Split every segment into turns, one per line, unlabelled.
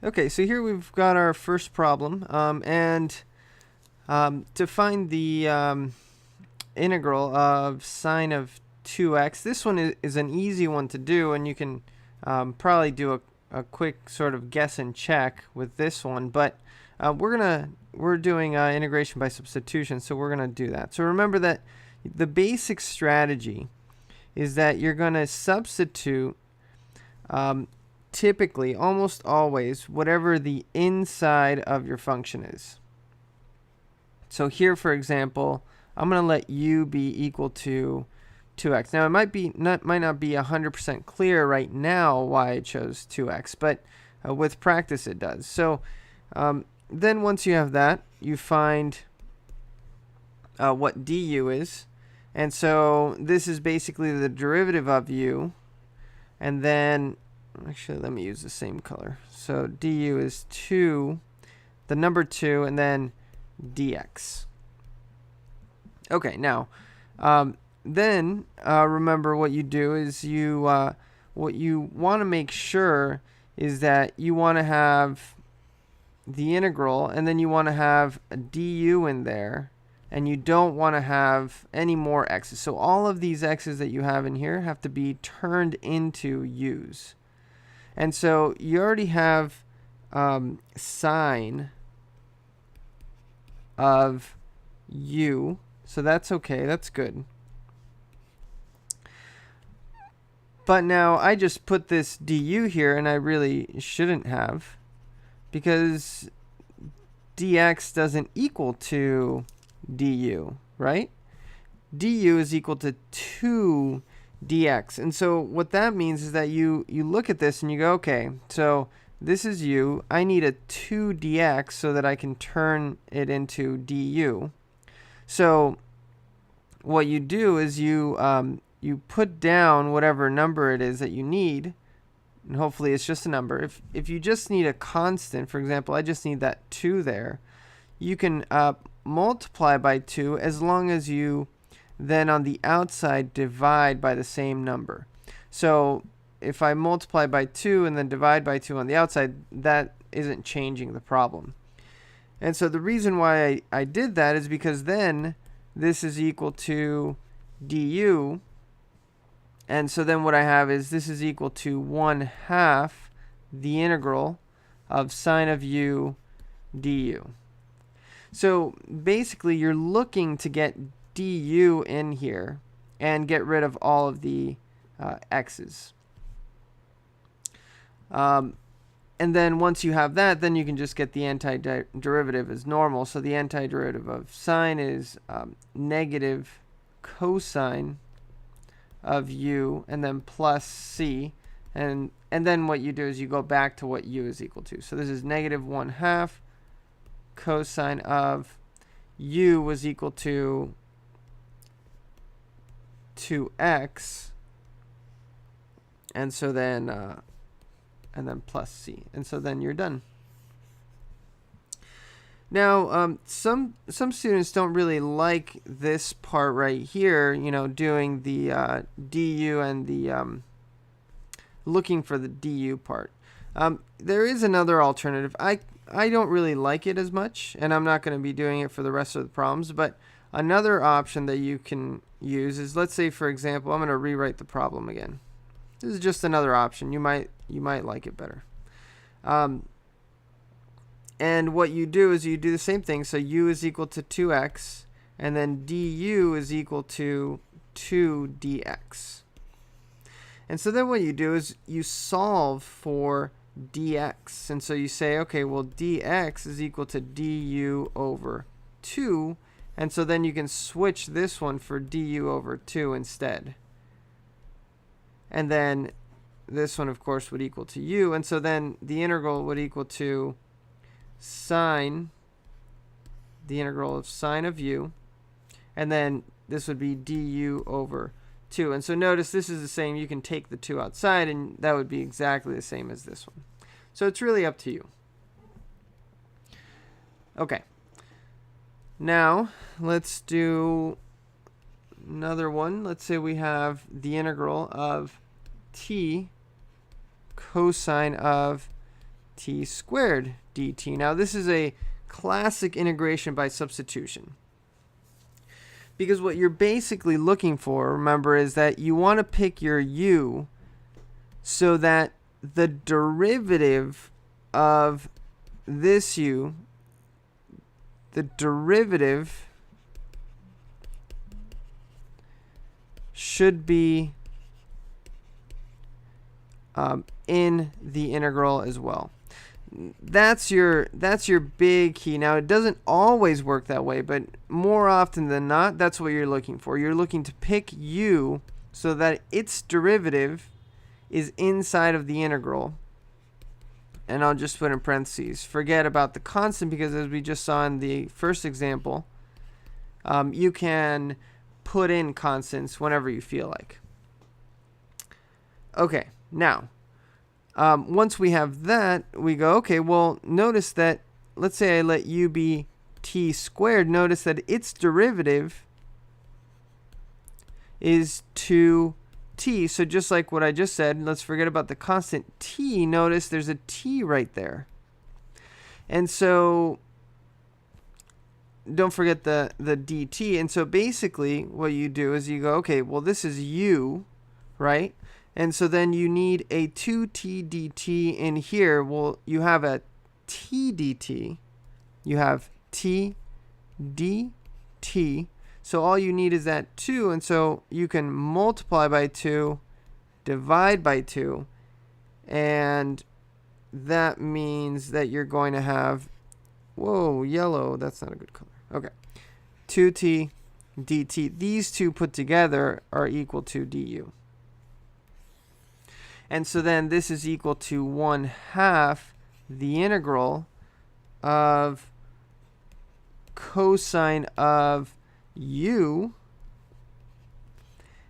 Okay, so here we've got our first problem, to find the integral of sine of 2x. This one is an easy one to do, and you can probably do a quick sort of guess and check with this one, but we're doing integration by substitution, so we're gonna do that. So remember that the basic strategy is that you're gonna substitute typically, almost always, whatever the inside of your function is. So here, for example, I'm going to let u be equal to 2x. Now, it might not be 100% clear right now why I chose 2x, but with practice it does. So then once you have that, you find what du is. And so this is basically the derivative of u. And then, actually, let me use the same color. So du is 2, the number 2, and then dx. Okay, now, then remember what you do is what you want to make sure is that you want to have the integral, and then you want to have a du in there, and you don't want to have any more x's. So all of these x's that you have in here have to be turned into u's. And so you already have sine of u, so that's okay, that's good. But now I just put this du here, and I really shouldn't have, because dx doesn't equal to du, right? Du is equal to 2 dx. And so what that means is that you look at this and you go, okay, so this is u. I need a 2 dx so that I can turn it into du. So what you do is you put down whatever number it is that you need, and hopefully it's just a number. If you just need a constant, for example, I just need that 2 there, you can multiply by 2 as long as you then on the outside divide by the same number. So if I multiply by 2 and then divide by 2 on the outside, that isn't changing the problem. And so the reason why I did that is because then this is equal to du. And so then what I have is this is equal to 1/2 the integral of sine of u du. So basically you're looking to get du in here and get rid of all of the x's. And then once you have that, then you can just get the antiderivative as normal. So the antiderivative of sine is negative cosine of u, and then plus c. And then what you do is you go back to what u is equal to. So this is negative 1/2 cosine of u was equal to 2x, and so then plus c, and so then you're done. Now, some students don't really like this part right here, doing the du and the looking for the du part. There is another alternative. I don't really like it as much, and I'm not going to be doing it for the rest of the problems, but another option that you can use is, let's say, for example, I'm going to rewrite the problem again. This is just another option. You might like it better. And what you do is you do the same thing. So u is equal to 2x, and then du is equal to 2 dx. And so then what you do is you solve for dx. And so you say, okay, well, dx is equal to du over 2. And so then you can switch this one for du over 2 instead. And then this one, of course, would equal to u. And so then the integral would equal to sine, the integral of sine of u. And then this would be du over 2. And so notice this is the same. You can take the 2 outside, and that would be exactly the same as this one. So it's really up to you. Okay. Now, let's do another one. Let's say we have the integral of t cosine of t squared dt. Now this is a classic integration by substitution. Because what you're basically looking for, remember, is that you want to pick your u so that the derivative of this u, the derivative should be in the integral as well. That's your big key. Now, it doesn't always work that way, but more often than not, that's what you're looking for. You're looking to pick u so that its derivative is inside of the integral. And I'll just put in parentheses. Forget about the constant, because as we just saw in the first example, you can put in constants whenever you feel like. Okay, now, once we have that, we go, okay, well, notice that, let's say I let u be t squared. Notice that its derivative is 2t. So just like what I just said, let's forget about the constant t. Notice there's a t right there. And so don't forget the dt. And so basically what you do is you go, okay, well, this is u, right? And so then you need a 2t dt in here. Well, you have a t dt. You have t dt. So all you need is that 2. And so you can multiply by 2, divide by 2. And that means that you're going to have, whoa, yellow. That's not a good color. Okay. 2t dt. These two put together are equal to du. And so then this is equal to 1/2 the integral of cosine of u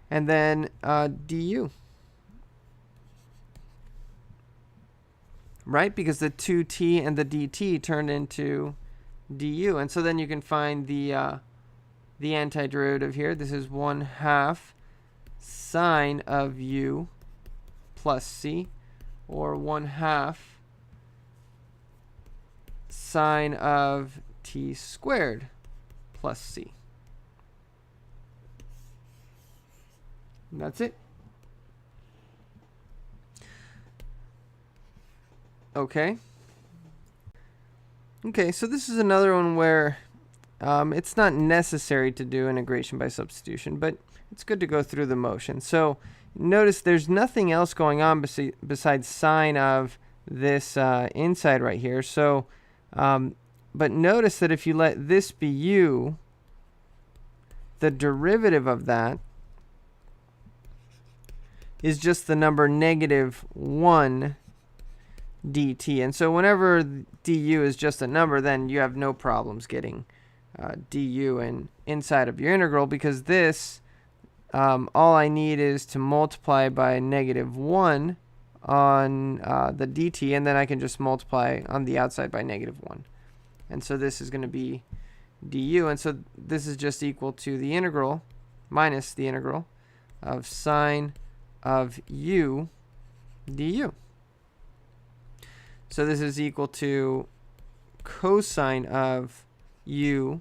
and then du. Right? Because the 2t and the dt turned into du. And so then you can find the antiderivative here. This is 1/2 sine of u plus c, or 1/2 sine of t squared plus c. And that's it. Okay. Okay, so this is another one where it's not necessary to do integration by substitution, but it's good to go through the motion. So notice there's nothing else going on besides sine of this inside right here. So, but notice that if you let this be u, the derivative of that is just the number -1 dt. And so whenever du is just a number, then you have no problems getting du inside of your integral, because this, all I need is to multiply by -1 on the dt, and then I can just multiply on the outside by -1. And so this is going to be du. And so this is just equal to the integral minus the integral of sine of u du. So this is equal to cosine of u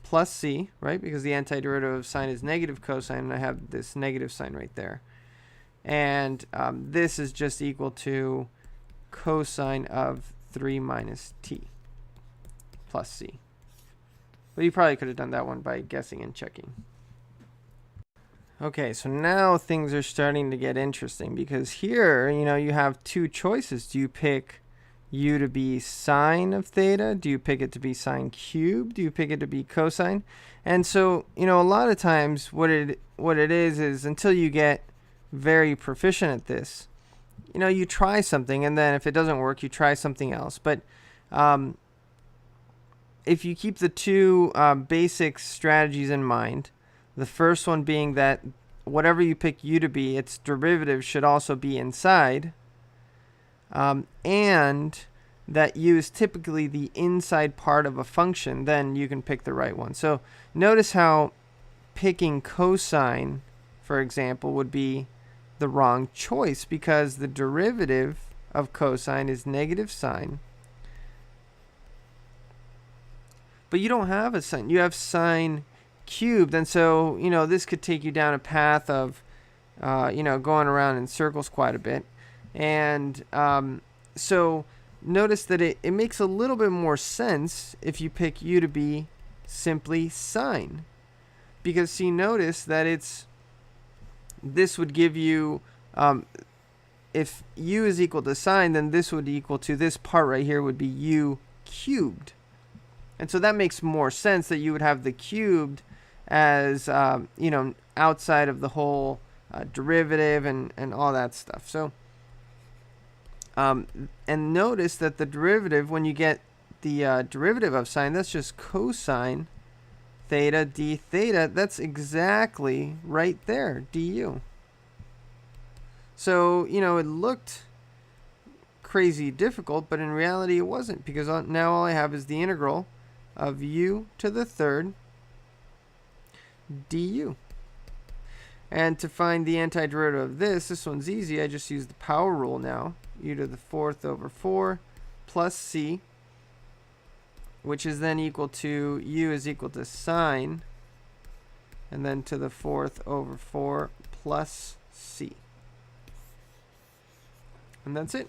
plus c, right? Because the antiderivative of sine is negative cosine, and I have this negative sign right there. And this is just equal to cosine of 3 minus t plus c. But you probably could have done that one by guessing and checking. Okay, so now things are starting to get interesting, because here, you have two choices. Do you pick u to be sine of theta? Do you pick it to be sine cubed? Do you pick it to be cosine? And so, a lot of times what it is until you get very proficient at this, you try something, and then if it doesn't work, you try something else. But if you keep the two basic strategies in mind, the first one being that whatever you pick u to be, its derivative should also be inside, and that u is typically the inside part of a function, then you can pick the right one. So notice how picking cosine, for example, would be the wrong choice, because the derivative of cosine is negative sine. But you don't have a sine. You have sine cubed. And so, this could take you down a path of, going around in circles quite a bit. And so notice that it makes a little bit more sense if you pick u to be simply sine. Because see, notice that this would give you, if u is equal to sine, then this would equal to this part right here would be u cubed. And so that makes more sense that you would have the cubed as, outside of the whole derivative and all that stuff. So, and notice that the derivative, when you get the derivative of sine, that's just cosine theta d theta. That's exactly right there, du. So, it looked crazy difficult, but in reality it wasn't, because now all I have is the integral of u to the third du. And to find the antiderivative of this one's easy. I just use the power rule now. U to the fourth over 4 plus c, which is then equal to u is equal to sine, and then to the fourth over 4 plus c. And that's it.